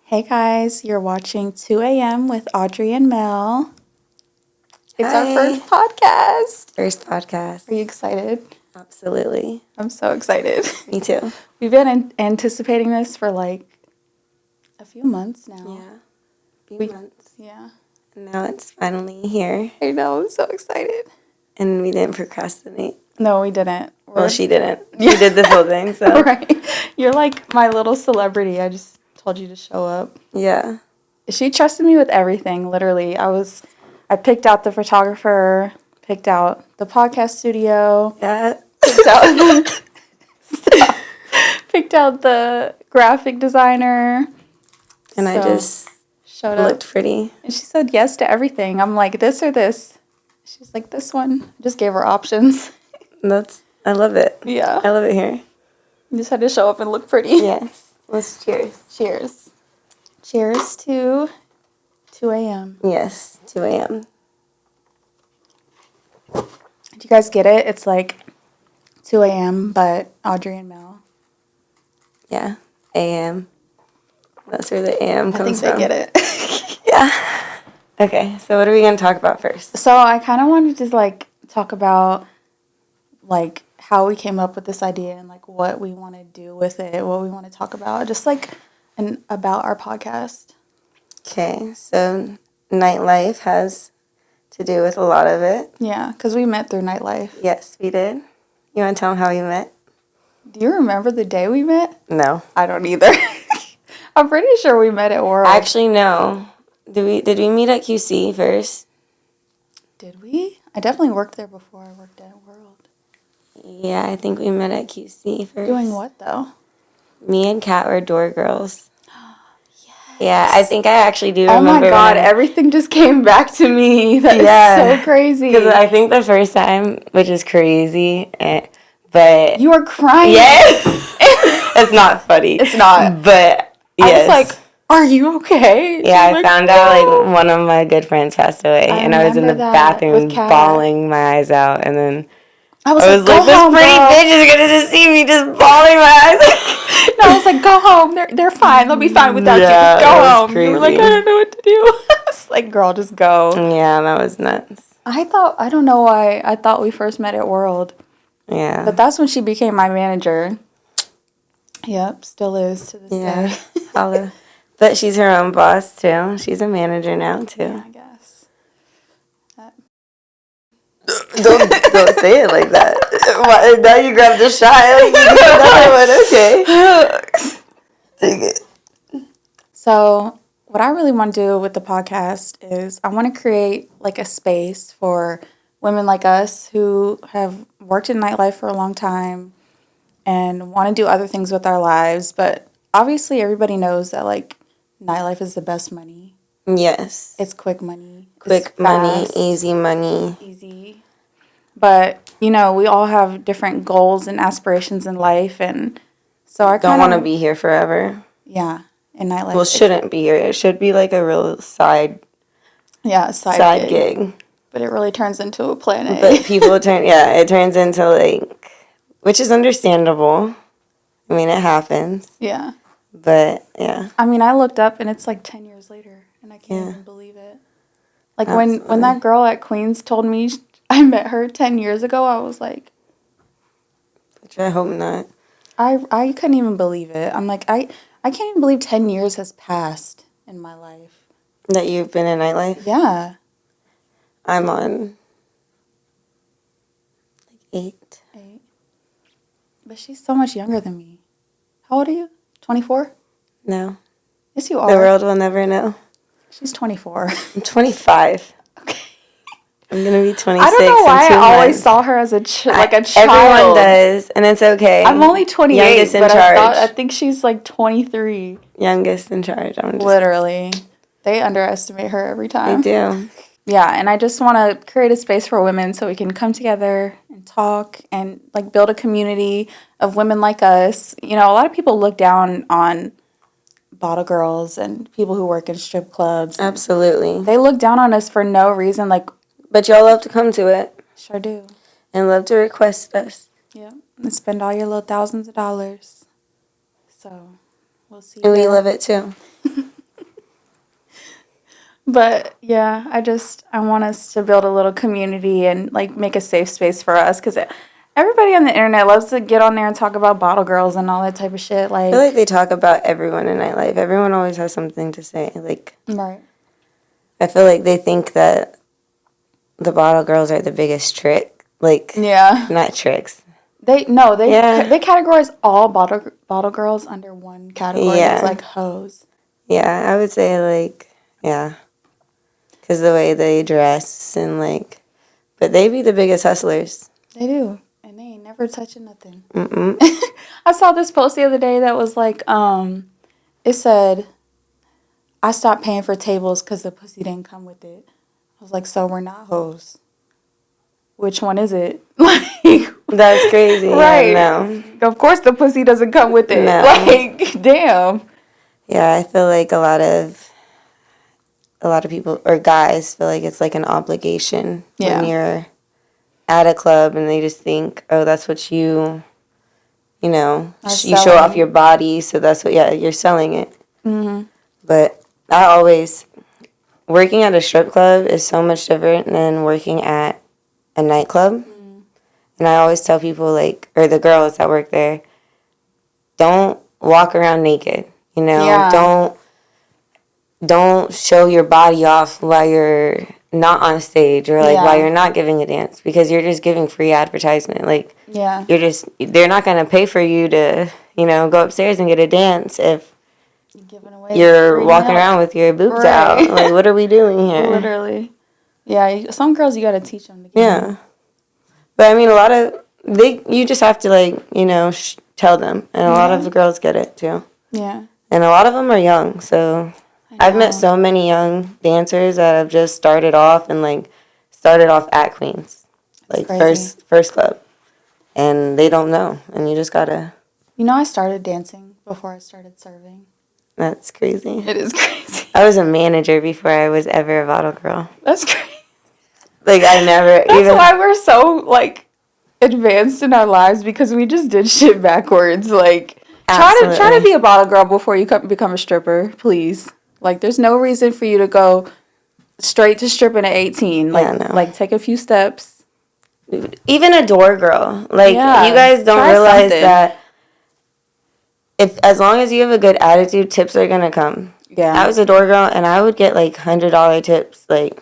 Hey guys, you're watching 2 a.m. with Audrey and Mel. It's Hi. our first podcast. First podcast. Are you excited? Absolutely. I'm so excited. Me too. We've been anticipating this for like a few months now. Yeah. A few months. Yeah. And now it's finally here. I know, I'm so excited. And we didn't procrastinate. No, we didn't. Well, she didn't. She did this whole thing, so. Right. You're like my little celebrity. I just told you to show up. Yeah. She trusted me with everything, literally. I picked out the photographer, picked out the podcast studio. Yeah. Picked out the graphic designer. And I just showed looked up. pretty. And she said yes to everything. I'm like, this or this. She's like, this one. I just gave her options. I love it. Yeah. I love it here. You just had to show up and look pretty. Yes. Let's cheers. Cheers. Cheers to 2 a.m. Yes, 2 a.m. Do you guys get it? It's like 2 a.m., but Audrey and Mel. Yeah. A.m. That's where the a.m. comes from. I think they get it. Yeah. Okay, so what are we going to talk about first? So I kind of wanted to, like, talk about, like, how we came up with this idea and, like, what we want to do with it, what we want to talk about, just, like, about our podcast. Okay, so nightlife has to do with a lot of it. Yeah, because we met through nightlife. Yes, we did. You want to tell them how we met? Do you remember the day we met? No. I don't either. I'm pretty sure we met at World. Actually, no. Did we meet at QC first? Did we? I definitely worked there before I worked at World. Yeah, I think we met at QC first. Doing what, though? Me and Kat were door girls. Yes. Yeah, I think I actually do remember. Oh my God, everything just came back to me. That is so crazy. Because I think the first time, which is crazy, but... You were crying. Yes! It's not funny. It's not. But, yes. I was like, are you okay? Yeah, I found out, like, one of my good friends passed away. And I was in the bathroom bawling my eyes out. And then I was like, this pretty bitch is going to just see me just bawling my eyes out. No, I was like, go home. They're fine. They'll be fine without you. Just go home. Crazy. You were like, I don't know what to do. I was like, girl, just go. Yeah, that was nuts. I don't know why I thought we first met at World. Yeah. But that's when she became my manager. Yep, still is to this day. But she's her own boss, too. She's a manager now, too. Yeah, I guess. Don't say it like that. Now you grabbed the shot. Okay. Take it. So what I really want to do with the podcast is I want to create like a space for women like us who have worked in nightlife for a long time and want to do other things with our lives. But obviously everybody knows that like nightlife is the best money. Yes. It's quick money. Quick money, easy money. Easy. But, you know, we all have different goals and aspirations in life. And so I don't want to be here forever. Yeah. In nightlife. Well, shouldn't be here. It should be like a real side gig. But it really turns into a plan A. But it turns into like, which is understandable. I mean, it happens. Yeah. But, yeah. I mean, I looked up and it's like 10 years later and I can't even believe it. Like when that girl at Queens told me I met her 10 years ago, I was like. Which I hope not. I couldn't even believe it. I'm like, I can't even believe 10 years has passed in my life. That you've been in nightlife? Yeah. I'm on like 8. But she's so much younger than me. How old are you? 24? No. Yes, you are. The world will never know. She's 24. I'm 25. Okay. I'm going to be 26. I don't know why I always saw her as a child. Everyone does, and it's okay. I'm only 28, Youngest in but charge. I think she's like 23. Youngest in charge. Literally. They underestimate her every time. They do. Yeah, and I just want to create a space for women so we can come together and talk and like build a community of women like us. You know, a lot of people look down on bottle girls and people who work in strip clubs. Absolutely. They look down on us for no reason. But y'all love to come to it. Sure do. And love to request us. Yeah, and spend all your little thousands of dollars. So, we'll see. And we love it too. But yeah, I want us to build a little community and like make a safe space for us because everybody on the internet loves to get on there and talk about bottle girls and all that type of shit. Like, I feel like they talk about everyone in nightlife. Everyone always has something to say. Like, right. I feel like they think that the bottle girls are the biggest trick. Like, yeah, not tricks. They categorize all bottle girls under one category. Yeah. It's like hoes. Yeah, I would say like, yeah. Because the way they dress and like, but they be the biggest hustlers. They do. And they ain't never touching nothing. Mm-mm. I saw this post the other day that was like, it said, I stopped paying for tables because the pussy didn't come with it. I was like, so we're not hoes. Which one is it? Like, that's crazy. Right. Yeah, no. Of course the pussy doesn't come with it. No. Like, damn. Yeah, I feel like a lot of people or guys feel like it's like an obligation when you're at a club and they just think, oh, that's what you know, you show off your body, so that's what, you're selling it. Mm-hmm. But I always, working at a strip club is so much different than working at a nightclub. Mm-hmm. And I always tell people, like, or the girls that work there, don't walk around naked, you know? Yeah. Don't show your body off while you're not on stage or, like, while you're not giving a dance because you're just giving free advertisement. Like, they're not going to pay for you to, go upstairs and get a dance if you're walking around with your boobs out. Like, what are we doing here? Literally. Yeah, some girls you got to teach them to get in. But, I mean, a lot of, you just have to, like, tell them. And a lot of the girls get it, too. Yeah. And a lot of them are young, so I've met so many young dancers that have just started off at Queens. Like, first club. And they don't know. And you just gotta... I started dancing before I started serving. That's crazy. It is crazy. I was a manager before I was ever a bottle girl. That's crazy. Like, I never That's why we're so, like, advanced in our lives, because we just did shit backwards. Like, try to be a bottle girl before you become a stripper, please. Like, there's no reason for you to go straight to stripping at 18. Like, like take a few steps. Even a door girl. Like, you guys don't realize that as long as you have a good attitude, tips are going to come. Yeah. I was a door girl, and I would get, like, $100 tips. Like,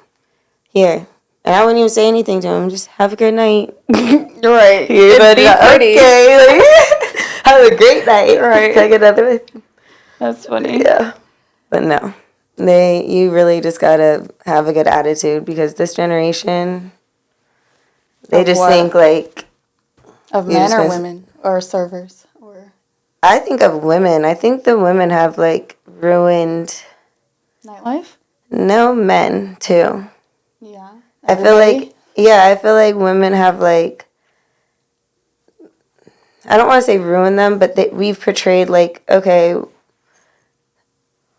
here. And I wouldn't even say anything to him. Just have a good night. Right. Be pretty. Okay. Like, have a great night. Right. Take another one. That's funny. Yeah. But no. You really just gotta have a good attitude, because this generation, they just think like... Of men or women? Or servers? Or I think of women. I think the women have, like, ruined... Nightlife? No, men, too. Yeah. Everybody? I feel like women have, like... I don't want to say ruin them, but we've portrayed, like, okay...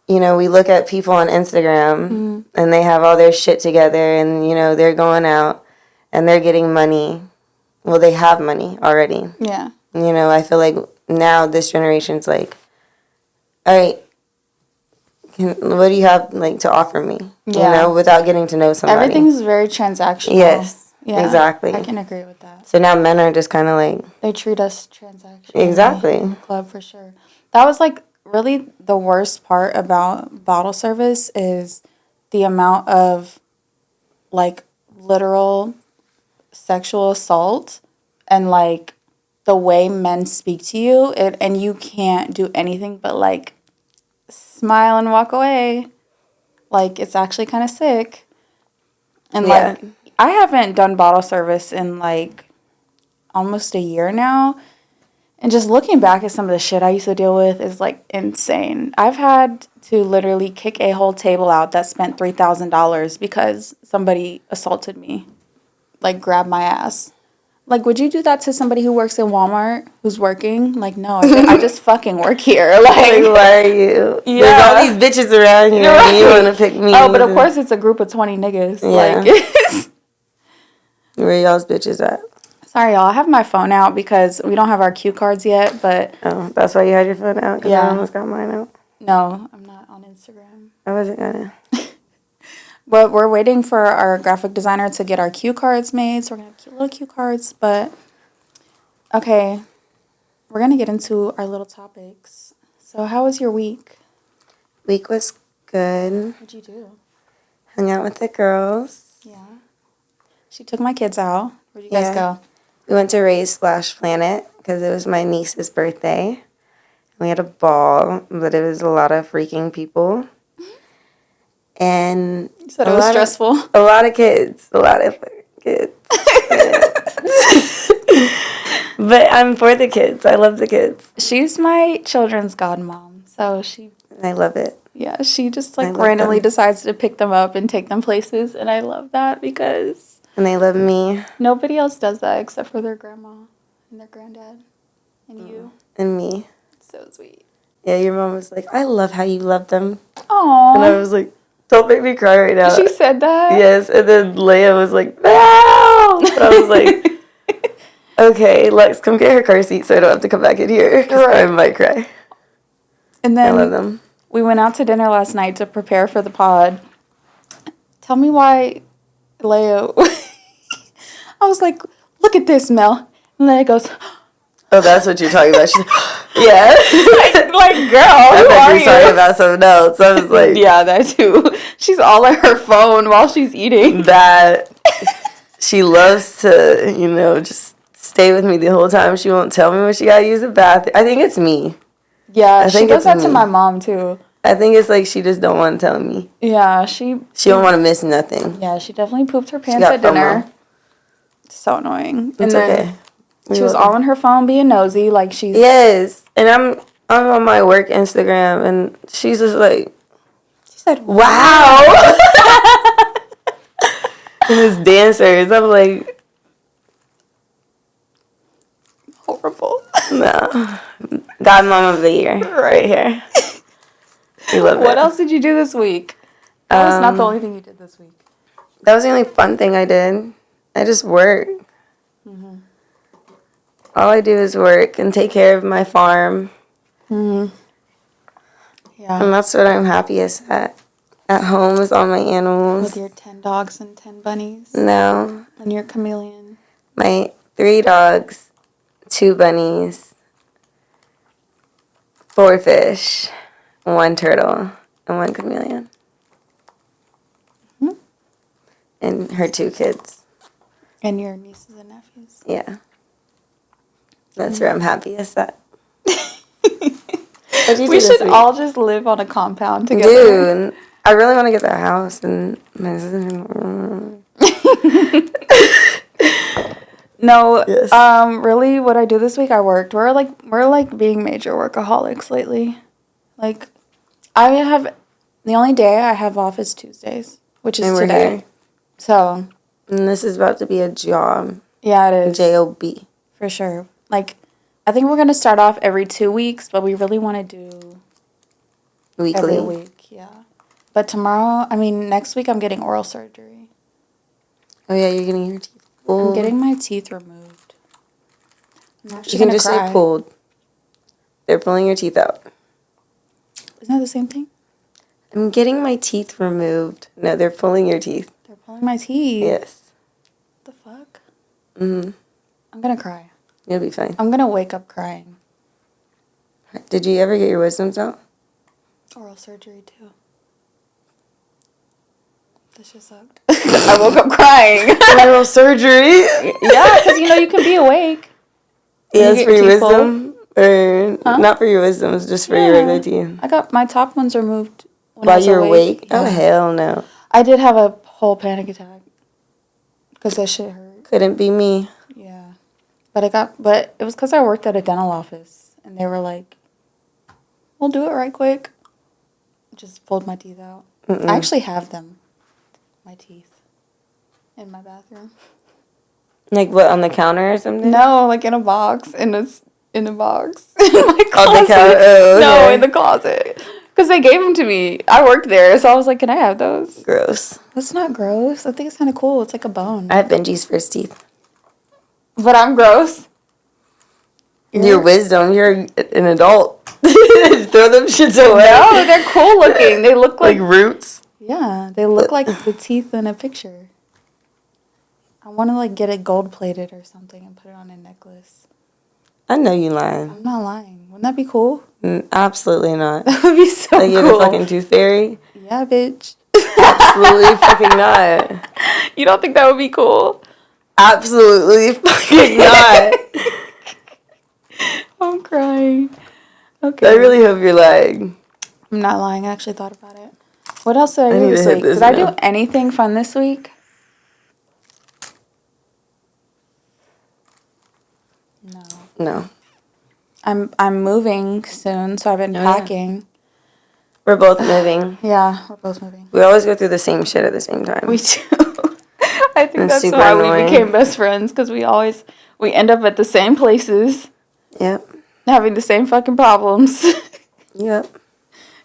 we look at people on Instagram, and they have all their shit together, and, they're going out, and they're getting money. Well, they have money already. Yeah. I feel like now this generation's like, all right, what do you have, like, to offer me? Yeah. Without getting to know somebody. Everything's very transactional. Yes. Yeah. Exactly. I can agree with that. So now men are just kind of like... They treat us transactionally. Exactly. In the club, for sure. That was, like... Really, the worst part about bottle service is the amount of, like, literal sexual assault and, like, the way men speak to you, and you can't do anything but, like, smile and walk away. Like, it's actually kind of sick. And, like, I haven't done bottle service in, like, almost a year now. And just looking back at some of the shit I used to deal with is, like, insane. I've had to literally kick a whole table out that spent $3,000 because somebody assaulted me. Like, grabbed my ass. Like, would you do that to somebody who works in Walmart who's working? Like, no, I just fucking work here. Like, why are you? Yeah. There's all these bitches around here, and you want to pick me. Oh, but of course it's a group of 20 niggas. Yeah. Like, where y'all's bitches at? Sorry, y'all. I have my phone out because we don't have our cue cards yet, but... Oh, that's why you had your phone out? Because I almost got mine out. No, I'm not on Instagram. I wasn't gonna. But we're waiting for our graphic designer to get our cue cards made. So we're going to have cute little cue cards. But, okay, we're going to get into our little topics. So how was your week? Week was good. What'd you do? Hung out with the girls. Yeah. She took my kids out. Where'd you guys go? We went to Ray's Splash Planet because it was my niece's birthday. We had a ball, but it was a lot of freaking people. And you said it was stressful. A lot of kids. But I'm for the kids. I love the kids. She's my children's godmom, so I love it. Yeah, she just randomly decides to pick them up and take them places, and I love that because... And they love me. Nobody else does that except for their grandma and their granddad and you. And me. So sweet. Yeah, your mom was like, I love how you love them. Aww. And I was like, don't make me cry right now. She said that? Yes, and then Leia was like, no! And I was like, okay, Lex, come get her car seat so I don't have to come back in here because I might cry. And then I love them. We went out to dinner last night to prepare for the pod. Tell me why Leia... I was like, look at this, Mel. And Leia goes... Oh, that's what you're talking about. She's, yeah. like, girl, who are you? Talking about something else. I was like... Yeah, that too. She's all at her phone while she's eating. That... She loves to, just stay with me the whole time. She won't tell me when she gotta use the bathroom. I think it's me. Yeah, she does that to my mom, too. I think it's like she just don't want to tell me. Yeah, she don't want to miss nothing. Yeah, she definitely pooped her pants at dinner. FOMO. So annoying. It's okay. She was all on her phone being nosy, like she's... Yes, and I'm on my work Instagram, and she's just like... She said, wow! And it's dancers. I'm like... Horrible. No. Godmom of the year. Right here. We love it. What else did you do this week? That was not the only thing you did this week. That was the only fun thing I did. I just work. Mm-hmm. All I do is work and take care of my farm. Mm-hmm. Yeah. And that's what I'm happiest at. At home with all my animals. With your 10 dogs and 10 bunnies. No. And your chameleon. My 3 dogs, 2 bunnies, 4 fish, 1 turtle, and 1 chameleon. Mm-hmm. And her 2 kids. And your nieces and nephews. Yeah. That's where I'm happiest at. We should all just live on a compound together. Dude, I really want to get that house and my No, yes. Really, what I do this week, I worked. We're like being major workaholics lately. Like, the only day I have off is Tuesdays, which is today. Here. So. And this is about to be a job. Yeah, it is. J-O-B. For sure. Like, I think we're going to start off every 2 weeks, but we really want to do weekly. Every week, yeah. But next week I'm getting oral surgery. Oh, yeah, you're getting your teeth pulled. I'm getting my teeth removed. You can just say pulled. They're pulling your teeth out. Isn't that the same thing? I'm getting my teeth removed. No, they're pulling your teeth. They're pulling my teeth? Yes. What the fuck? Mm-hmm. I'm going to cry. You'll be fine. I'm going to wake up crying. Did you ever get your wisdoms out? Oral surgery, too. This just sucked. I woke up crying. Oral surgery? Yeah, because, you can be awake. Yes, for your wisdom? Or not for your wisdoms, just for your regular teeth? I got my top ones removed when while I was you were awake? Yeah. Oh, hell no. I did have a whole panic attack. Because that shit hurt. Couldn't be me. Yeah. But it was because I worked at a dental office. And they were like, we'll do it right quick. Just pulled my teeth out. Mm-mm. I actually have them. My teeth. In my bathroom. Like what, on the counter or something? No, like in a box. In a box. In my closet. On the counter? Oh, okay. No, in the closet. Because they gave them to me. I worked there, so I was like, can I have those? Gross. That's not gross. I think it's kind of cool. It's like a bone. I have Benji's first teeth. But I'm gross. Your wisdom. You're an adult. Throw them shits away. No, they're cool looking. They look like roots. Yeah, they look like the teeth in a picture. I want to, like, get it gold-plated or something and put it on a necklace. I know you lying. I'm not lying. Wouldn't that be cool? Absolutely not. That would be so cool. Like, you're the fucking tooth fairy? Yeah, bitch. Absolutely fucking not. You don't think that would be cool? Absolutely fucking not. I'm crying. Okay. I really hope you're lying. I'm not lying. I actually thought about it. What else did I do this week? Did I do anything fun this week? No. I'm moving soon, so I've been packing. Yeah. We're both moving. Yeah, we're both moving. We always go through the same shit at the same time. We do. I think that's why we became best friends, because we end up at the same places. Yep. Having the same fucking problems. Yep.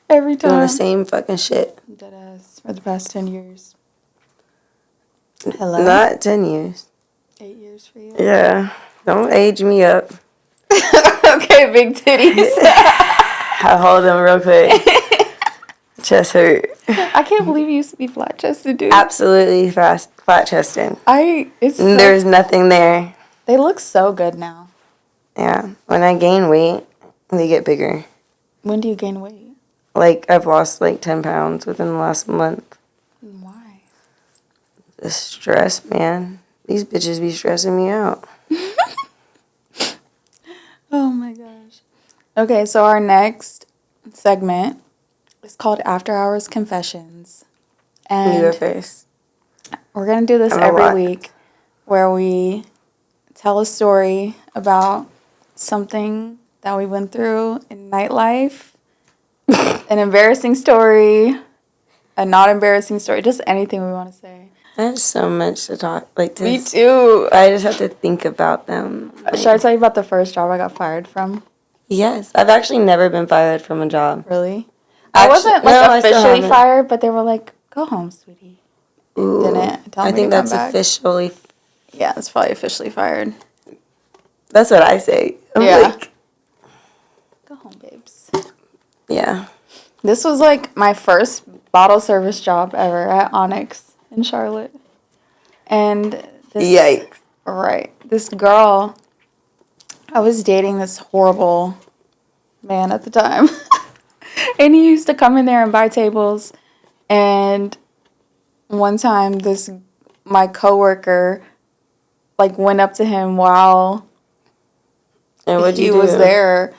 Every time. Doing the same fucking shit. Deadass for the past 10 years. Hello? Not 10 years. 8 years for you. Yeah. Don't age me up. Okay, big titties. I'll hold them real quick. Chest hurt. I can't believe you used to be flat chested, dude. Absolutely flat chested. There's nothing there. They look so good now. Yeah. When I gain weight, they get bigger. When do you gain weight? Like, I've lost like 10 pounds within the last month. Why? The stress, man. These bitches be stressing me out. Oh my gosh. Okay, so our next segment is called After Hours Confessions. And you go first. We're going to do this every week, where we tell a story about something that we went through in nightlife, an embarrassing story, a not embarrassing story, just anything we want to say. There's so much to talk. Me too. I just have to think about them. Should I tell you about the first job I got fired from? Yes. I've actually never been fired from a job. Really? I wasn't officially fired, but they were like, "Go home, sweetie." Ooh, didn't tell me I think to come that's back. officially. Yeah, it's probably officially fired. That's what I say. I'm like, go home, babes. Yeah. This was like my first bottle service job ever at Onyx in Charlotte. And yikes. Right. This girl, I was dating this horrible man at the time. And he used to come in there and buy tables. And one time my coworker like went up to him while he was there.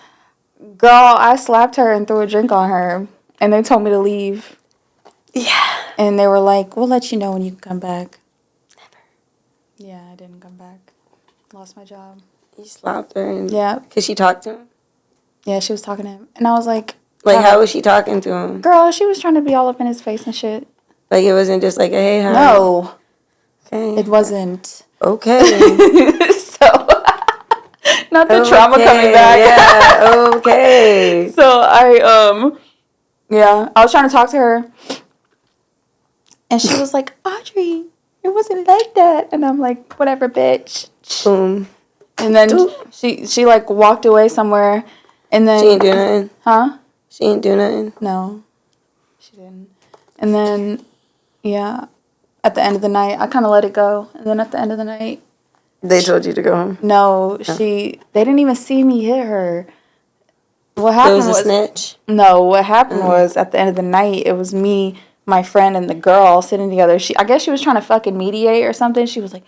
Girl, I slapped her and threw a drink on her. And they told me to leave. Yeah. And they were like, "We'll let you know when you can come back." Never. Yeah, I didn't come back. Lost my job. You slapped her? Yeah. Because she talked to him? Yeah, she was talking to him. And I was like... how was she talking to him? Girl, she was trying to be all up in his face and shit. Like, it wasn't just like a hey, hi? No. Okay. It wasn't. Okay. So... Not the trauma coming back. Yeah, okay. So, I was trying to talk to her. And she was like, "Audrey, it wasn't like that." And I'm like, "Whatever, bitch." Boom. And then she like walked away somewhere. And then... She ain't do nothing? Huh? She ain't do nothing? No. She didn't. And then, yeah, at the end of the night, I kind of let it go. And then at the end of the night... They told you to go home? No, they didn't even see me hit her. What happened was... It was a snitch? No, what happened was, at the end of the night, it was me, my friend, and the girl sitting together. I guess she was trying to fucking mediate or something. She was like,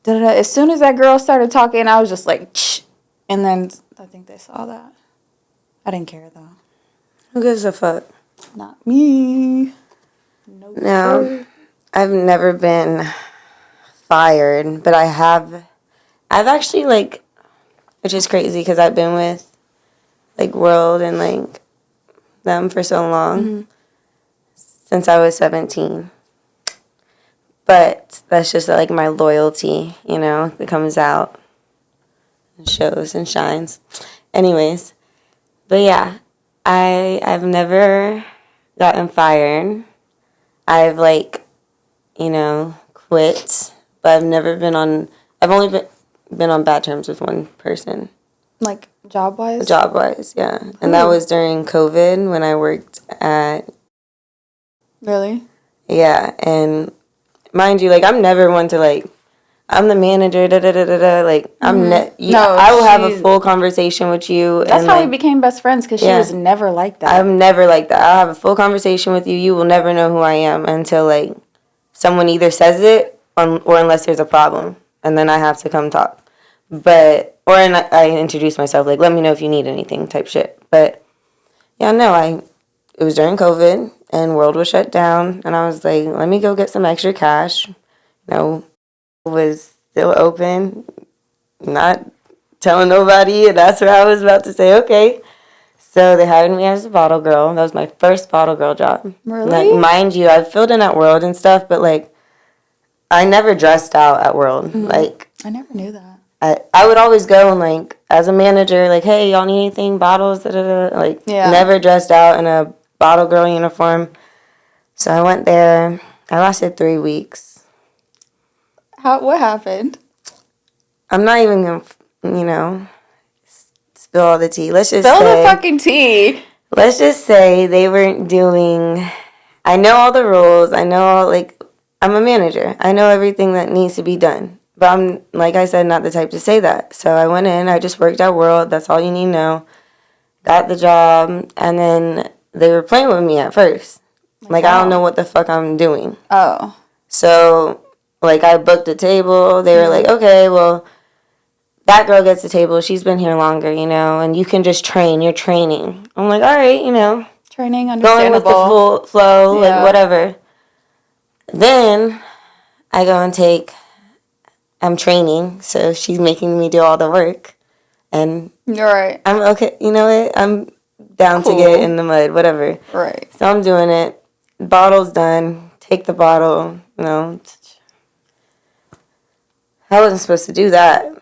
da-da-da. As soon as that girl started talking, I was just like, shh. And then I think they saw that. I didn't care, though. Who gives a fuck? Not me. No, I've never been fired, but I've actually, like, which is crazy because I've been with, like, World and, like, them for so long, since I was 17. But that's just, like, my loyalty, you know, that comes out and shows and shines. Anyways, but yeah, I've never gotten fired. I've, like, you know, quit, but I've only been on bad terms with one person. Like, job-wise? Job-wise, yeah. And that was during COVID when I worked at... Really? Yeah, and mind you, like, I'm never one to, like, I'm the manager, da-da-da-da-da, like, I will have a full conversation with you. That's and, how we became best friends, because she was never like that. I'm never like that. I'll have a full conversation with you. You will never know who I am until, like, someone either says it or unless there's a problem, and then I have to come talk. I introduce myself, like, let me know if you need anything type shit. But, yeah, no, it was during COVID, and world was shut down, and I was like, let me go get some extra cash. Was still open, not telling nobody, and that's where I was about to say, okay. So they hired me as a bottle girl. That was my first bottle girl job. Really? Like, mind you, I've filled in at World and stuff, but, like, I never dressed out at World. Mm-hmm. Like, I never knew that. I would always go and, like, as a manager, like, hey, y'all need anything? Bottles? Da-da-da. Like, never dressed out in a bottle girl uniform. So I went there. I lasted 3 weeks. What happened? I'm not even going to, spill all the tea. Let's just spill the fucking tea. Let's just say they weren't doing... I know all the rules. I know, like, I'm a manager. I know everything that needs to be done. But I'm, like I said, not the type to say that. So I went in. I just worked at World. That's all you need to know. Got the job. And then they were playing with me at first. Like, I don't know what the fuck I'm doing. Oh. So, like, I booked a table. They were like, okay, well, that girl gets a table. She's been here longer, and you can just train. You're training. I'm like, all right, Training, understandable. Going with the full flow, like, whatever. Then I go and I'm training, so she's making me do all the work. And you're right. I'm okay. You know what? I'm down to get in the mud, whatever. Right. So I'm doing it. Bottle's done. Take the bottle. I wasn't supposed to do that.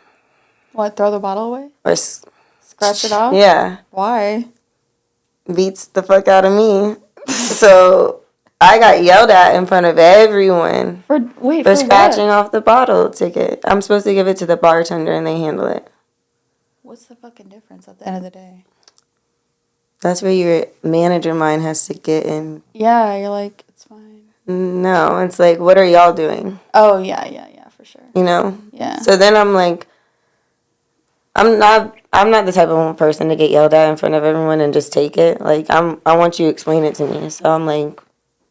What, throw the bottle away? Or scratch it off? Yeah. Why? Beats the fuck out of me. So I got yelled at in front of everyone for scratching off the bottle ticket. I'm supposed to give it to the bartender and they handle it. What's the fucking difference at the end of the day? That's where your manager mind has to get in. Yeah, you're like, it's fine. No, it's like, what are y'all doing? Oh, yeah, for sure. Yeah. So then I'm like, I'm not the type of person to get yelled at in front of everyone and just take it. Like, I want you to explain it to me. So I'm like,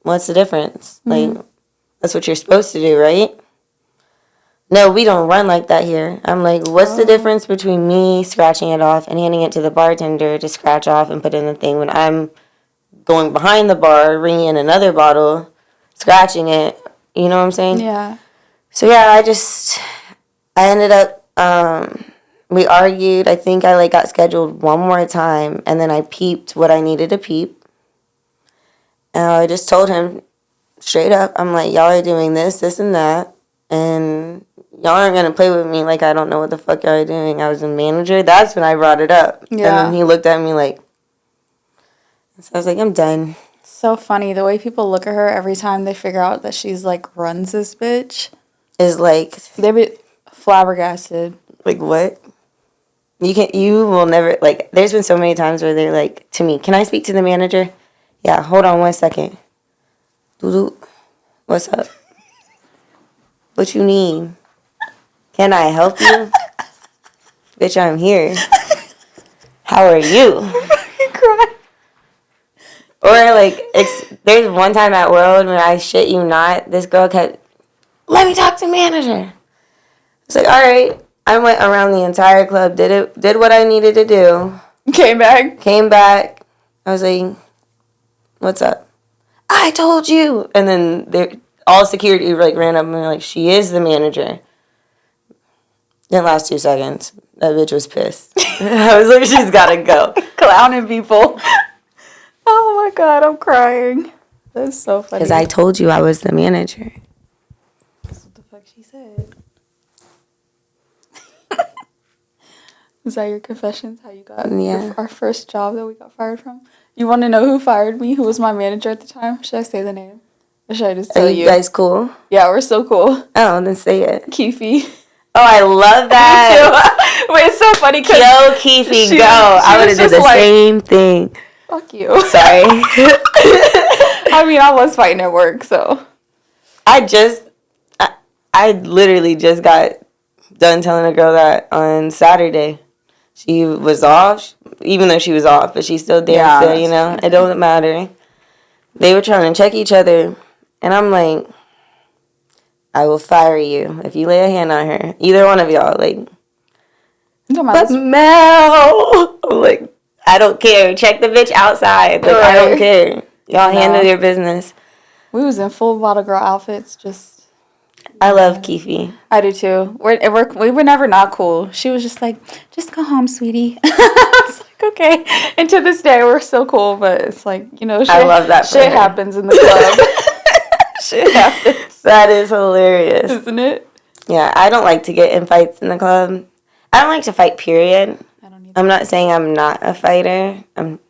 what's the difference? Mm-hmm. Like, that's what you're supposed to do, right? No, we don't run like that here. I'm like, what's the difference between me scratching it off and handing it to the bartender to scratch off and put in the thing when I'm going behind the bar, bringing in another bottle, scratching it? You know what I'm saying? Yeah. So, yeah, I ended up, we argued. I think I, got scheduled one more time, and then I peeped what I needed to peep. And I just told him straight up, I'm like, y'all are doing this, this, and that, and y'all aren't going to play with me like I don't know what the fuck y'all are doing. I was a manager. That's when I brought it up. Yeah. And then he looked at me like, so I was like, I'm done. So funny. The way people look at her every time they figure out that she's, runs this bitch. Is like... They be flabbergasted. Like, what? You will never, there's been so many times where they're like, to me, can I speak to the manager? Yeah, hold on 1 second. Doo-doo. What's up? What you need? Can I help you? Bitch, I'm here. How are you? I'm fucking crying. Or, there's one time at World when I shit you not, this girl kept, let me talk to manager. It's like, all right. I went around the entire club, did what I needed to do. Came back. I was like, what's up? I told you. And then all security ran up and were like, she is the manager. Didn't last 2 seconds. That bitch was pissed. I was like, she's got to go. Clowning people. Oh, my God. I'm crying. That's so funny. Because I told you I was the manager. That's what the fuck she said. Is that your confessions? How you got our first job that we got fired from? You want to know who fired me? Who was my manager at the time? Should I say the name? Or should I just tell you? Are you guys cool? Yeah, we're so cool. Oh, then say it. Keefe. Oh, I love that. Wait, it's so funny because... Yo, Keefe, go. I would have did the same thing. Fuck you. Sorry. I mean, I was fighting at work, so. I literally just got done telling a girl that on Saturday. She was off, even though she was off, but she still danced there, you know? It doesn't matter. They were trying to check each other, and I'm like, I will fire you if you lay a hand on her. Either one of y'all, like. But Mel! I'm like, I don't care. Check the bitch outside. Like, I don't care. Y'all handle your business. We was in full bottle girl outfits, just. I love Keefe. I do too. We were never not cool. She was just like, just go home, sweetie. I was like, okay. And to this day, we're still cool, but it's like, you know, I love that shit happens in the club. Shit happens. That is hilarious. Isn't it? Yeah, I don't like to get in fights in the club. I don't like to fight, period. I don't either. I'm not saying I'm not a fighter. I'm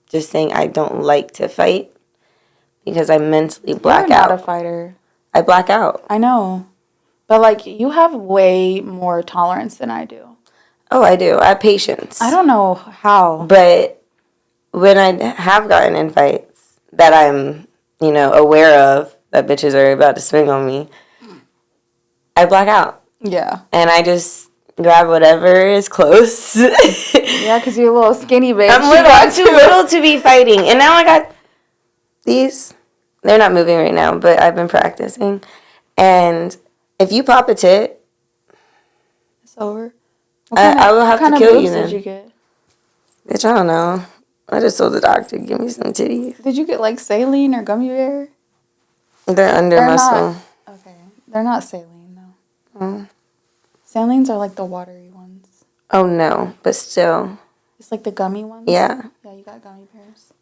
just saying I don't like to fight because I mentally black out. You're not a fighter. I black out. I know. But, like, you have way more tolerance than I do. Oh, I do. I have patience. I don't know how. But when I have gotten in fights that I'm, you know, aware of that bitches are about to swing on me, I black out. Yeah. And I just grab whatever is close. Yeah, because you're a little skinny bitch. I'm too little to be fighting. And now I got these. They're not moving right now, but I've been practicing. And if you pop a tit, it's over. I will have to kill you then. Did you get? Bitch, I don't know. I just told the doctor, give me some titties. Did you get like saline or gummy bear? They're under muscle. Okay. They're not saline, though. Mm. Salines are like the watery ones. Oh, no. But still. It's like the gummy ones? Yeah. Yeah, you got gummy bears.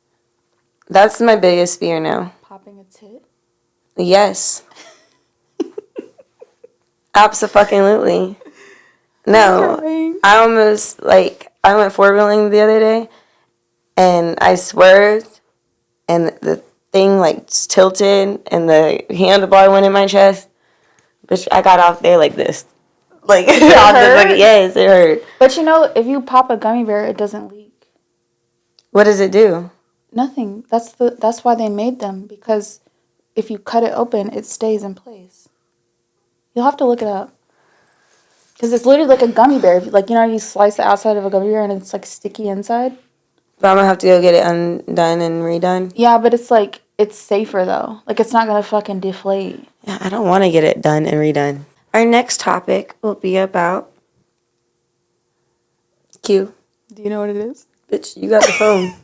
That's my biggest fear now. Popping a tit? Yes. Abso-fucking-lutely. No. I almost, like, I went four-wheeling the other day, and I swerved, and the thing, like, tilted, and the handlebar went in my chest. But I got off there like this. Like, it hurt? Yes, it hurt. But, you know, if you pop a gummy bear, it doesn't leak. What does it do? Nothing. That's why they made them, because if you cut it open, it stays in place. You'll have to look it up. Because it's literally like a gummy bear. Like, you know, you slice the outside of a gummy bear and it's like sticky inside. But I'm going to have to go get it undone and redone. Yeah, but it's like, it's safer though. Like, it's not going to fucking deflate. Yeah, I don't want to get it done and redone. Our next topic will be about Q. Do you know what it is? Bitch, you got the phone.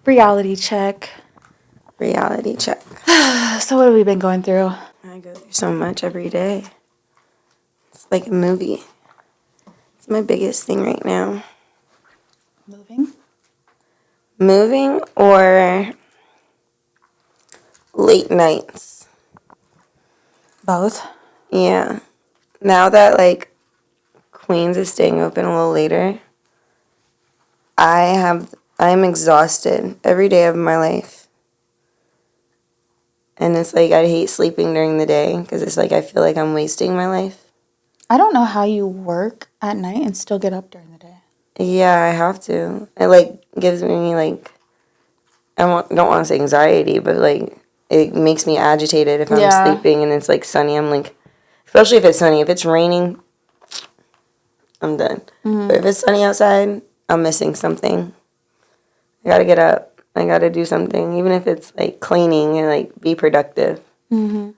Reality check. Reality check. So what have we been going through? I go through so much every day. It's like a movie. It's my biggest thing right now. Moving or late nights? Both. Yeah. Now that, like, Queens is staying open a little later, I'm exhausted every day of my life. And it's like I hate sleeping during the day because it's like I feel like I'm wasting my life. I don't know how you work at night and still get up during the day. Yeah, I have to. It, like, gives me, like, don't want to say anxiety, but, like, it makes me agitated if I'm sleeping and it's, like, sunny. I'm, like, especially if it's sunny. If it's raining, I'm done. Mm-hmm. But if it's sunny outside, I'm missing something. I gotta get up. I gotta do something, even if it's, like, cleaning and, like, be productive. Mm-hmm.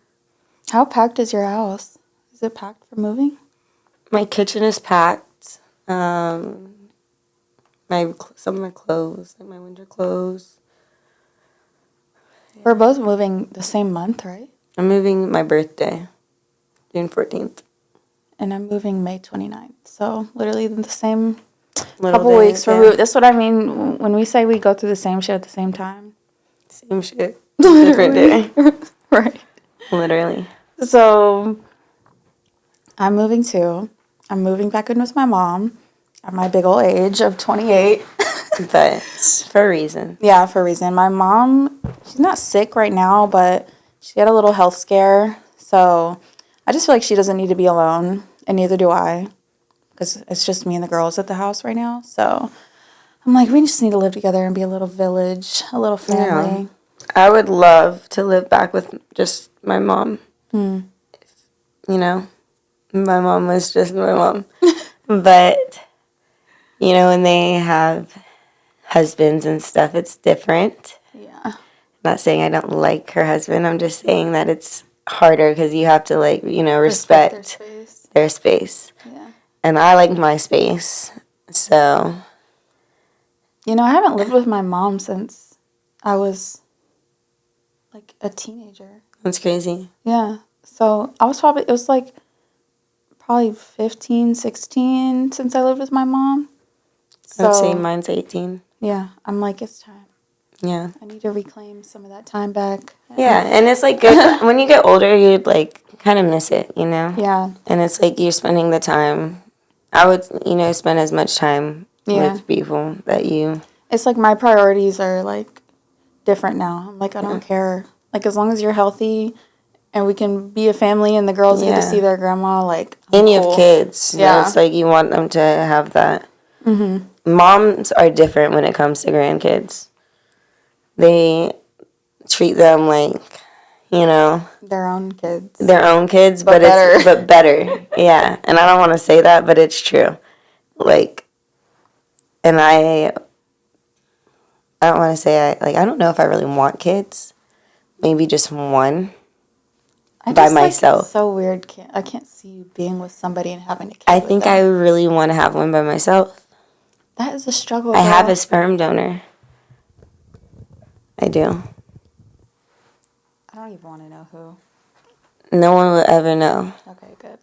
How packed is your house? Is it packed for moving? My kitchen is packed. Some of my clothes, like my winter clothes. We're both moving the same month, right? I'm moving my birthday, June 14th. And I'm moving May 29th. So literally the same couple weeks. Yeah. That's what I mean when we say we go through the same shit at the same time. Same shit. Different day. Right. Literally. So I'm moving too. I'm moving back in with my mom at my big old age of 28. But for a reason. Yeah, for a reason. My mom, she's not sick right now, but she had a little health scare. So I just feel like she doesn't need to be alone, and neither do I, because it's just me and the girls at the house right now. So I'm like, we just need to live together and be a little village, a little family. I would love to live back with just my mom. You know, my mom was just my mom. But, you know, when they have husbands and stuff, it's different. Yeah. I'm not saying I don't like her husband. I'm just saying that it's harder because you have to, like, you know, respect their space. Yeah. And I like my space, so. You know, I haven't lived with my mom since I was, like, a teenager. That's crazy. Yeah. So I was probably 15, 16 since I lived with my mom. So, I'd say mine's 18. Yeah. I'm like, it's time. Yeah. I need to reclaim some of that time back. Yeah, and it's, like, good. When you get older, you'd, like, kind of miss it, you know? Yeah. And it's, like, you're spending the time. I would, you know, spend as much time with people that you. It's like my priorities are, like, different now. I'm like, I don't care. Like, as long as you're healthy and we can be a family and the girls get to see their grandma, like, and you have kids. Yeah. So it's like you want them to have that. Mm-hmm. Moms are different when it comes to grandkids. They treat them like, you know. Their own kids. But better. But better. Yeah. And I don't want to say that, but it's true. Like, and I don't want to say I don't know if I really want kids. Maybe just one. By myself. It's so weird. I can't see you being with somebody and having a kid. I think I really want to have one by myself. That is a struggle. I have a sperm donor. I do. I don't even want to know who. No one will ever know. Okay, good.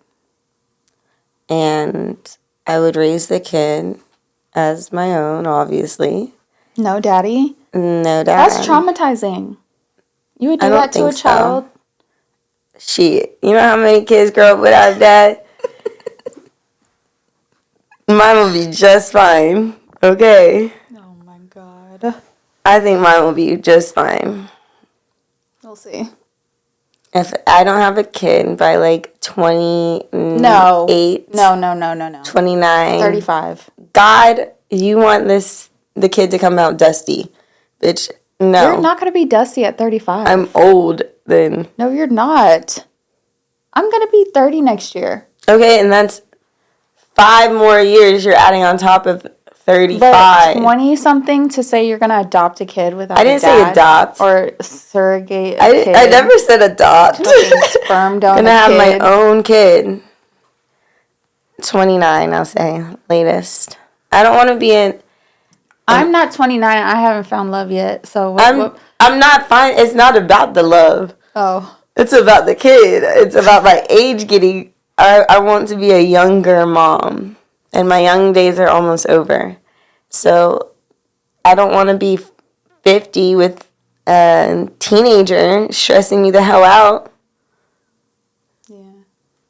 And I would raise the kid as my own, obviously. No daddy? No dad. That's traumatizing. You would do that to a child? Shit. You know how many kids grow up without a dad? Mine will be just fine. Okay? Oh my god. I think mine will be just fine. We'll see. If I don't have a kid by like 28. No. 29. 35. God, you want the kid to come out dusty. Bitch, no. You're not going to be dusty at 35. I'm old then. No, you're not. I'm going to be 30 next year. Okay, and that's 5 more years you're adding on top of 35. But 20-something to say you're going to adopt a kid without I didn't say adopt. Or surrogate a kid. I never said adopt. Sperm donor I'm going to have my own kid. 29, I'll say, latest. I don't want to be in... I'm not 29. I haven't found love yet, so... I'm not fine. It's not about the love. Oh. It's about the kid. It's about my age getting... I want to be a younger mom. And my young days are almost over. So, I don't want to be 50 with a teenager stressing me the hell out. Yeah.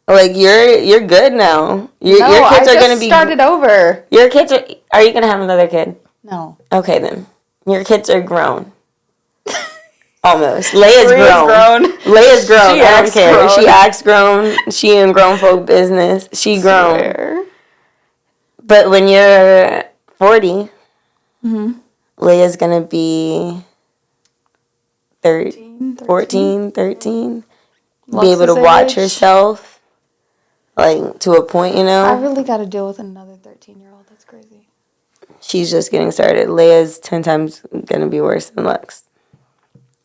Like, you're good now. Your kids are going to be... started over. Your kids are... Are you going to have another kid? No. Okay, then. Your kids are grown. Almost. Leia's grown. Leia's grown. I don't care. Grown. She acts grown. She in grown folk business. She grown. Swear. But when you're 40, Leia's going to be 14, 13. Be able to watch herself, like, to a point, you know? I really got to deal with another 13-year-old. That's crazy. She's just getting started. Leia's 10 times going to be worse than Lux.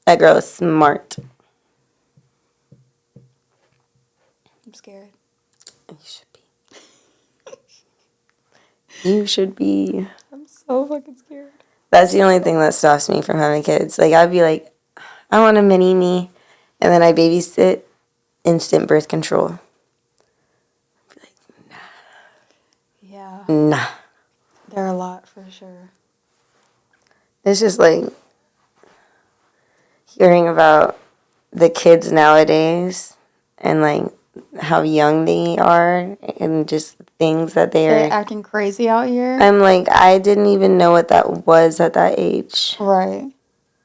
That girl is smart. I'm scared. You should be. You should be. I'm so fucking scared. That's the only thing that stops me from having kids. Like, I'd be like, I want a mini me. And then I babysit, instant birth control. I'd be like, nah. Yeah. Nah. They're a lot, for sure. It's just like hearing about the kids nowadays and like how young they are and just things that they're acting crazy out here. I'm like, I didn't even know what that was at that age. Right.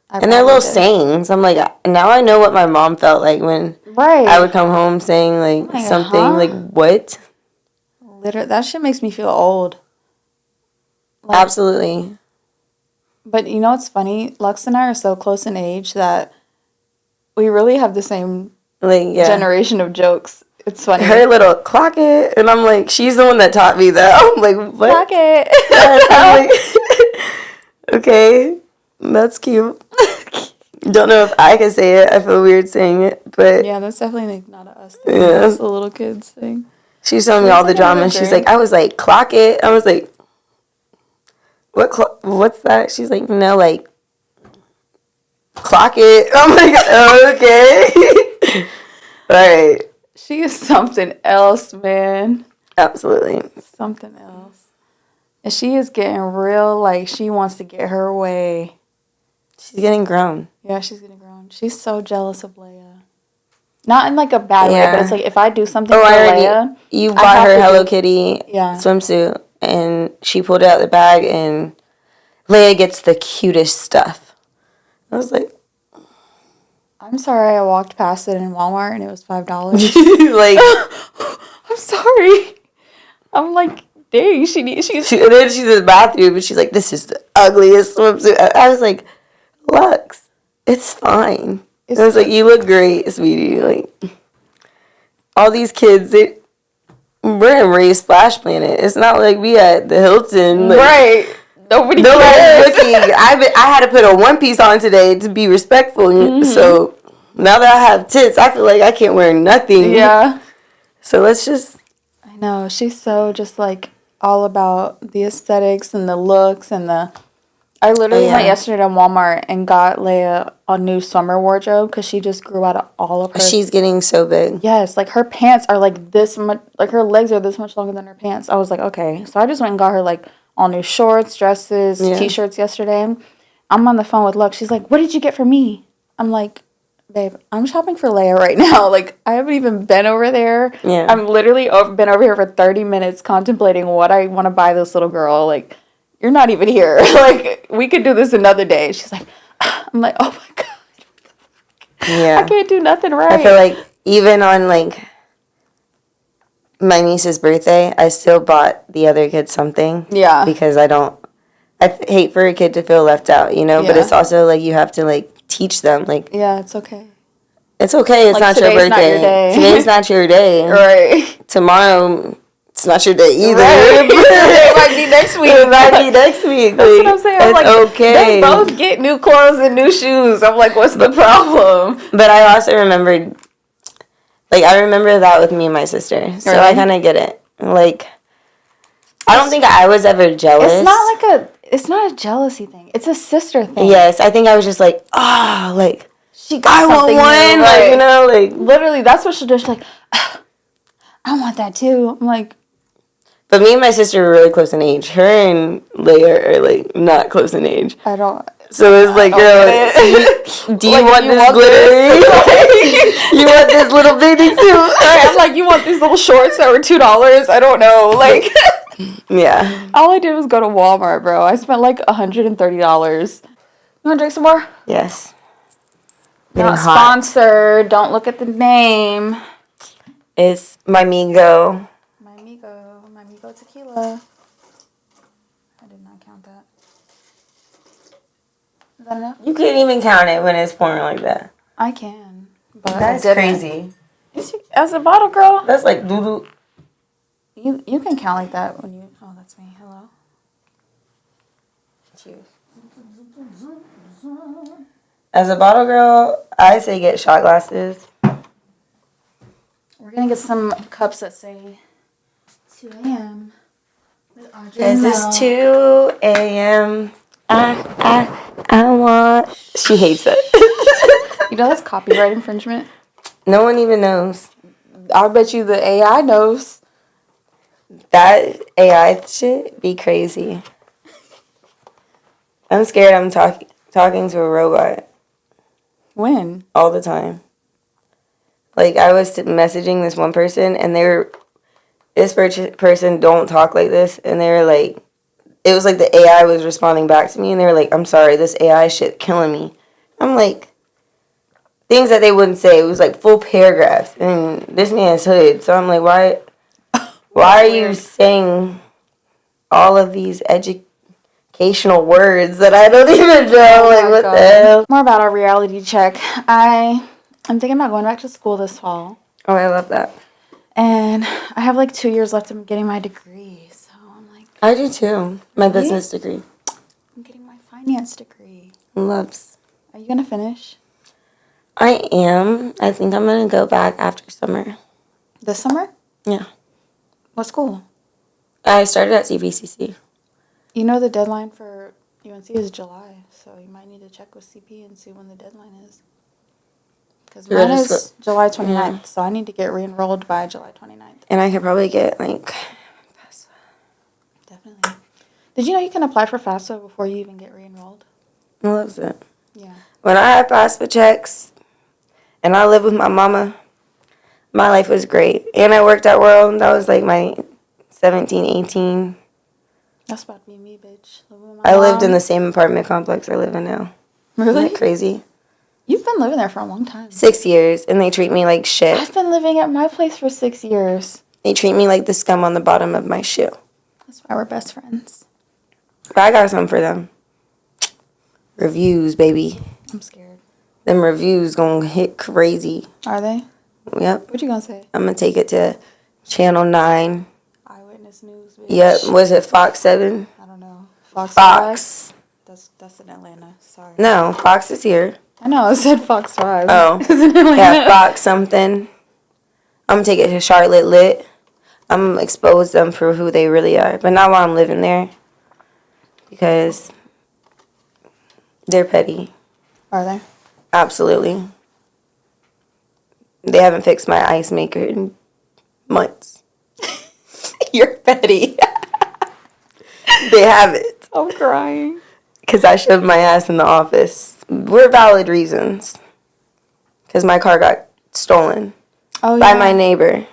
And they're little sayings. I'm like, now I know what my mom felt like when I would come home saying like something like, what? Literally, that shit makes me feel old. Like, absolutely. But you know what's funny? Lux and I are so close in age that we really have the same generation of jokes. It's funny. Her little clock it, and I'm like, she's the one that taught me that. I'm like, what? Clock it. Yes, I'm like, okay, that's cute. Don't know if I can say it. I feel weird saying it, but yeah, that's definitely not a us thing. Yeah, that's the little kids thing. She's telling me all the drama. She's like, I was like, clock it. I was like, what's that? She's like, no, like, clock it. I'm like, oh, okay. All right. She is something else, man. Absolutely. Something else. And she is getting real, like, she wants to get her way. She's getting grown. Yeah, she's getting grown. She's so jealous of Leia. Not in, like, a bad way, but it's like, if I do something for Leia... You bought her Hello Kitty swimsuit, and she pulled it out the bag, and Leia gets the cutest stuff. I was like... I'm sorry I walked past it in Walmart, and it was $5. Like... I'm sorry. I'm like, dang, she's... And then she's in the bathroom, and she's like, this is the ugliest swimsuit. I was like, Lux, it's fine. I was like, you look great, sweetie. Like, all these kids, we're in Ray's Splash Planet. It's not like we at the Hilton. Like, right. Nobody cares. Looking. I had to put a one piece on today to be respectful. Mm-hmm. So now that I have tits, I feel like I can't wear nothing. Yeah. So let's just... I know. She's so just like all about the aesthetics and the looks and the... I literally went yesterday to Walmart and got Leia a new summer wardrobe because she just grew out of all of her... She's getting so big. Yes, like her pants are like this much... Like her legs are this much longer than her pants. I was like, okay. So I just went and got her like all new shorts, dresses, T-shirts yesterday. I'm on the phone with Lux. She's like, what did you get for me? I'm like, babe, I'm shopping for Leia right now. Like, I haven't even been over there. Yeah. I'm literally been over here for 30 minutes contemplating what I want to buy this little girl. Like... You're not even here. Like, we could do this another day. She's like, I'm like, oh my God. Yeah. I can't do nothing right. I feel like even on, like, my niece's birthday, I still bought the other kids something. Yeah. Because I hate for a kid to feel left out, you know? Yeah. But it's also, like, you have to, like, teach them, like. Yeah, it's okay. It's okay. It's like, not your birthday. Not your day. Today's not your day. Right. Tomorrow... It's not your day either. Right. It might be next week. It might be next week. That's what I'm saying. I'm like, okay. They both get new clothes and new shoes. I'm like, what's the problem? But I also remembered, like, I remember that with me and my sister. So I kind of get it. Like, I don't think I was ever jealous. It's not a jealousy thing. It's a sister thing. Yes. I think I was just like, like, she got I want one. New, like, you know, like. Literally, that's what she'll do. She's like, I want that too. I'm like. But me and my sister were really close in age. Her and Leia are, like, not close in age. I don't... So it's like, girl, do you want this glittery? You want this little baby too? Right, I'm like, you want these little shorts that were $2? I don't know. Like... Yeah. All I did was go to Walmart, bro. I spent, like, $130. You want to drink some more? Yes. Not sponsored. Don't look at the name. It's My Migo. Tequila. I did not count that. Is that enough? You can't even count it when it's pouring like that. I can. But that's crazy. As a bottle girl. That's like doo-doo. You can count like that when you... Oh, that's me. Hello. Cheers. As a bottle girl, I say get shot glasses. We're going to get some cups that say... 2 a.m. with Audry and Mel. This is 2 a.m. I want... She hates it. You know that's copyright infringement? No one even knows. I'll bet you the AI knows. That AI shit be crazy. I'm scared I'm talking to a robot. When? All the time. Like, I was messaging this one person, and they were... This person don't talk like this, and they were like, it was like the AI was responding back to me, and they were like, I'm sorry, this AI shit killing me. I'm like, things that they wouldn't say. It was like full paragraphs, and this man's hood. So I'm like, why are you saying all of these educational words that I don't even know. Like, what the hell? More about our reality check. I'm thinking about going back to school this fall. Oh, I love that. And I have like 2 years left of getting my degree. So I'm like... I do too. My business degree. I'm getting my finance degree. Loves. Are you going to finish? I am. I think I'm going to go back after summer. This summer? Yeah. What school? I started at CPCC. You know the deadline for UNC is July, so you might need to check with CP and see when the deadline is. Because mine is July 29th, so I need to get re-enrolled by July 29th. And I could probably get, like, FAFSA. Definitely. Did you know you can apply for FAFSA before you even get re-enrolled? I love it. Yeah. When I had FAFSA checks and I lived with my mama, my life was great. And I worked at World. That was, like, my 17, 18. That's about to be me, bitch. I lived in the same apartment complex I live in now. Really? Isn't that crazy? You've been living there for a long time. 6 years, and they treat me like shit. I've been living at my place for 6 years. They treat me like the scum on the bottom of my shoe. That's why we're best friends. But I got something for them. Reviews, baby. I'm scared. Them reviews gonna hit crazy. Are they? Yep. What you gonna say? I'm gonna take it to Channel 9. Eyewitness News, bitch. Yep. Was it Fox 7? I don't know. Fox. That's in Atlanta. Sorry. No, Fox is here. I know. I said Fox 5. Oh. It's in Atlanta. Yeah, Fox something. I'm gonna take it to Charlotte Lit. I'm gonna expose them for who they really are. But not while I'm living there. Because they're petty. Are they? Absolutely. They haven't fixed my ice maker in months. You're petty. They haven't. I'm crying. Because I shoved my ass in the office. We're valid reasons. Because my car got stolen. Oh, by yeah. my neighbor.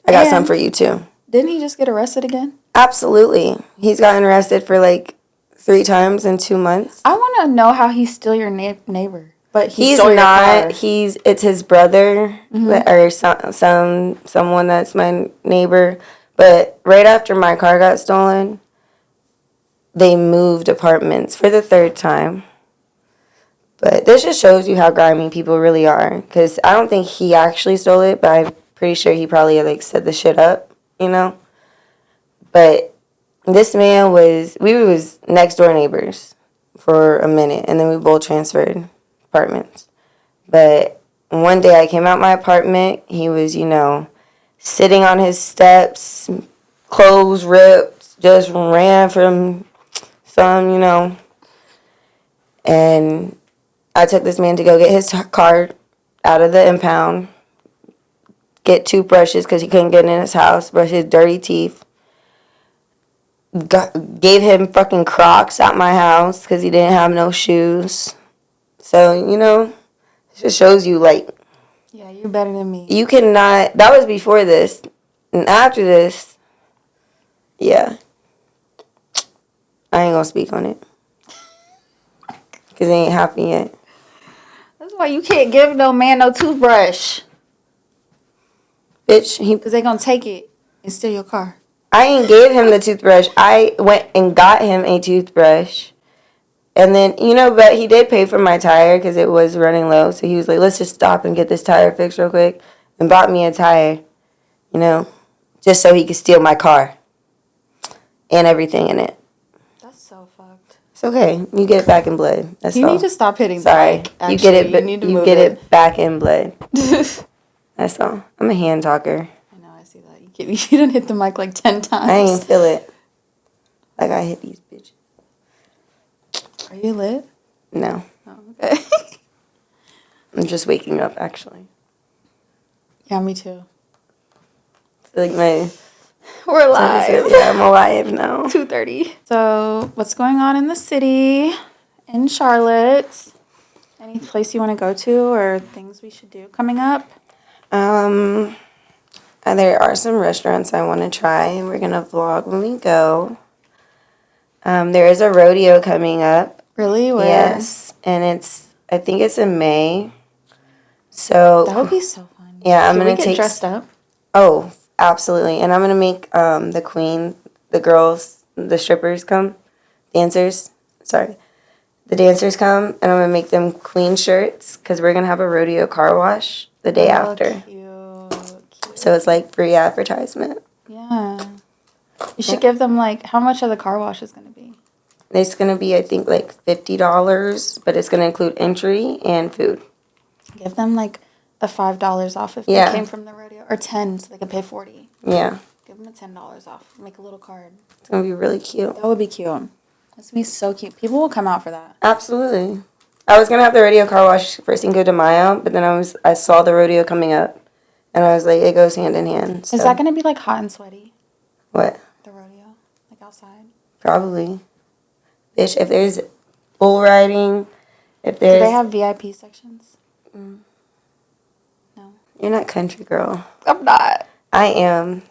I got some for you, too. Didn't he just get arrested again? Absolutely. He's gotten arrested for, like, 3 times in 2 months. I want to know how he's still your neighbor. But he's not. It's his brother or someone that's my neighbor. But right after my car got stolen, they moved apartments for the 3rd time. But this just shows you how grimy people really are. Because I don't think he actually stole it, but I'm pretty sure he probably, like, set the shit up, you know? But this man we was next door neighbors for a minute, and then we both transferred apartments. But one day I came out my apartment, he was, sitting on his steps, clothes ripped, just ran from some, and I took this man to go get his car out of the impound, get toothbrushes because he couldn't get in his house, brush his dirty teeth. Gave him fucking Crocs at my house because he didn't have no shoes. So, it just shows you, like... Yeah, you're better than me. You cannot... That was before this. And after this, yeah. I ain't gonna speak on it. Because it ain't happened yet. That's why you can't give no man no toothbrush. Bitch, because they gonna take it and steal your car. I ain't gave him the toothbrush. I went and got him a toothbrush. And then, but he did pay for my tire because it was running low. So he was like, let's just stop and get this tire fixed real quick. And bought me a tire, just so he could steal my car. And everything in it. That's so fucked. It's okay. You get it back in blood. That's all. You need to stop hitting Sorry. the mic. Actually, you get it back in blood. That's all. I'm a hand talker. I know, I see that. You done hit the mic like 10 times. I ain't feel it. Like I hit these bitches. Are you lit? No. Oh, okay. I'm just waking up, actually. Yeah, me too. We're live. Yeah, I'm alive now. 2:30. So, what's going on in the city, in Charlotte? Any place you want to go to or things we should do coming up? There are some restaurants I want to try, and we're going to vlog when we go. There is a rodeo coming up. Really? Where? Yes, and I think it's in May. So that would be so fun. Yeah, I'm going to get dressed up? Oh, absolutely. And I'm going to make the girls, the strippers come. dancers. Sorry. The dancers come, and I'm going to make them queen shirts because we're going to have a rodeo car wash the day after. Cute. So it's like free advertisement. Yeah. You should give them, like, how much are the car washes going to be? It's going to be, I think, like $50, but it's going to include entry and food. Give them, like, the $5 off if they came from the rodeo. Or 10 so they could pay $40. Yeah. Give them a $10 off. Make a little card. It's going to be really cute. That would be cute. That's going to be so cute. People will come out for that. Absolutely. I was going to have the rodeo car wash for Cinco de Mayo, but then I saw the rodeo coming up, and I was like, it goes hand in hand. So. Is that going to be, like, hot and sweaty? What? The rodeo? Like, outside? Probably. Bitch, if there's bull riding, if there's... Do they have VIP sections? Mm. No. You're not country girl. I'm not. I am.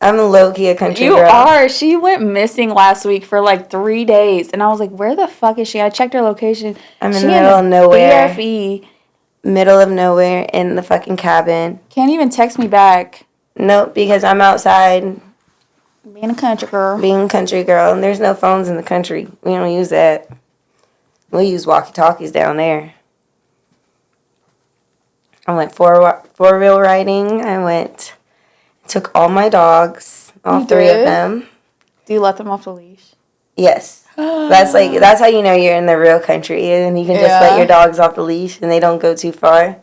I'm low-key a country girl. You are. She went missing last week for like 3 days. And I was like, where the fuck is she? I checked her location. I'm in the middle of nowhere. BFE. Middle of nowhere in the fucking cabin. Can't even text me back. Nope, because I'm outside. Being a country girl. Being a country girl. And there's no phones in the country. We don't use that. We use walkie-talkies down there. I went four-wheel riding. Took all my dogs, all 3 of them. Do you let them off the leash? Yes. That's how you know you're in the real country, and you can just let your dogs off the leash and they don't go too far.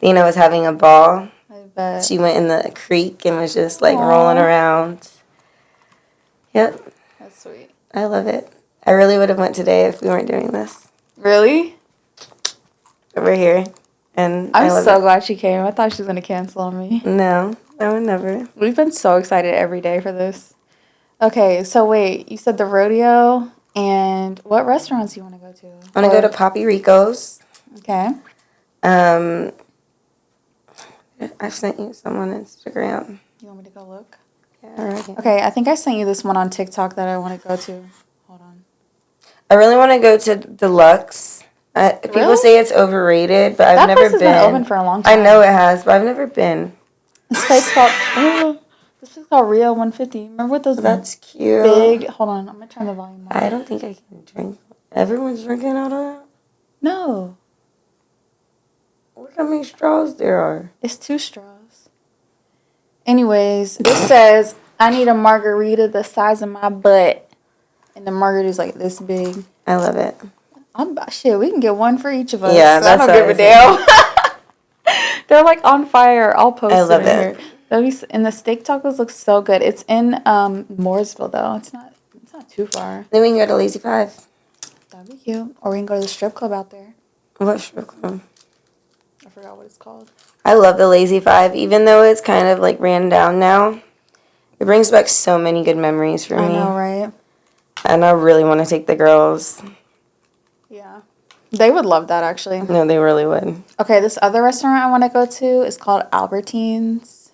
Dina was having a ball. I bet. She went in the creek and was just like rolling around. Yep. That's sweet. I love it. I really would have went today if we weren't doing this. Really? We're here. And I'm so glad she came. I thought she was going to cancel on me. No, I would never. We've been so excited every day for this. Okay, so wait. You said the rodeo, and what restaurants do you want to go to? I want to go to Papi Rico's. Okay. I sent you some on Instagram. You want me to go look? Yeah, already. Okay, I think I sent you this one on TikTok that I want to go to. Hold on. I really want to go to Deluxe. People say it's overrated, but I've never been. That place has been open for a long time. I know it has, but I've never been. This place called Rio 150. Remember what those? That's cute. Big. Hold on, I'm gonna turn the volume up. I don't think I can drink. Everyone's drinking out of that. No. Look how many straws there are. It's 2 straws. Anyways, this says I need a margarita the size of my butt, and the margarita's like this big. I love it. Shit, we can get one for each of us. Yeah, that's I don't give a damn. They're like on fire. I'll post I love it. Here. And the steak tacos look so good. It's in Mooresville though. It's not too far. Then we can go to Lazy 5. That'd be cute. Or we can go to the strip club out there. What strip club? I forgot what it's called. I love the Lazy 5, even though it's kind of like ran down now. It brings back so many good memories for me. I know, right? And I really want to take the girls. Yeah. They would love that, actually. No, they really would. Okay, this other restaurant I want to go to is called Albertine's.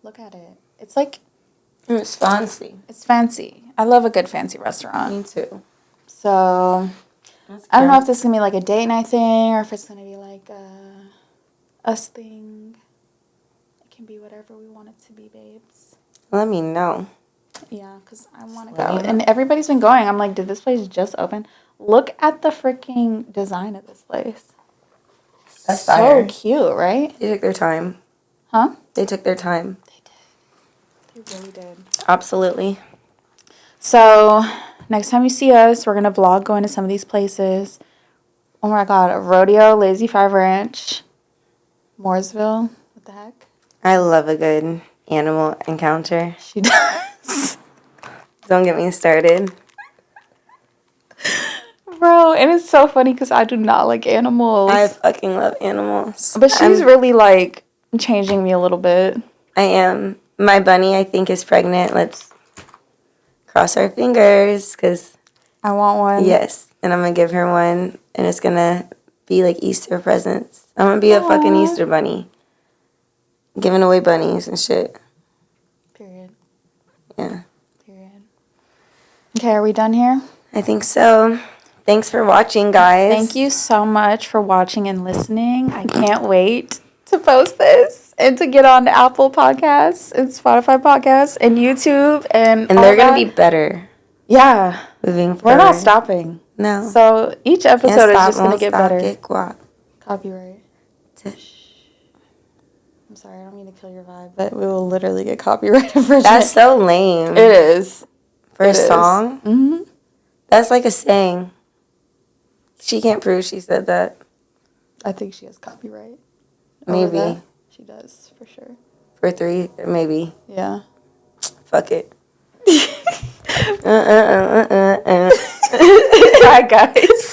Look at it. It's like... It's fancy. It's fancy. I love a good fancy restaurant. Me too. So, I don't know if this is going to be like a date night thing or if it's going to be like a us thing. It can be whatever we want it to be, babes. Let me know. Yeah, because I want to go. And everybody's been going. I'm like, did this place just open? Look at the freaking design of this place. That's so fire. Cute, right? They took their time. Huh? They took their time. They did. They really did. Absolutely. So, next time you see us, we're going to vlog going to some of these places. Oh my God. Rodeo, Lazy 5 Ranch, Mooresville. What the heck? I love a good animal encounter. She does. Don't get me started. Bro, and it's so funny because I do not like animals. I fucking love animals. But she's really, like, changing me a little bit. I am. My bunny, I think, is pregnant. Let's cross our fingers because... I want one. Yes, and I'm going to give her one, and it's going to be, like, Easter presents. I'm going to be a fucking Easter bunny. Giving away bunnies and shit. Period. Yeah. Period. Okay, are we done here? I think so. Thanks for watching, guys. Thank you so much for watching and listening. I can't wait to post this and to get on Apple Podcasts and Spotify Podcasts and YouTube and they're going to be better. Yeah. Moving forward. We're not stopping. No. So each episode is just going to get better. Get guap. Copyright. I'm sorry, I don't mean to kill your vibe, but we will literally get copyright infringement. That's so lame. It is. For a song? Mm-hmm. That's like a saying. She can't prove she said that. I think she has copyright. Maybe. She does, for sure. For 3, maybe. Yeah. Fuck it. Bye, guys.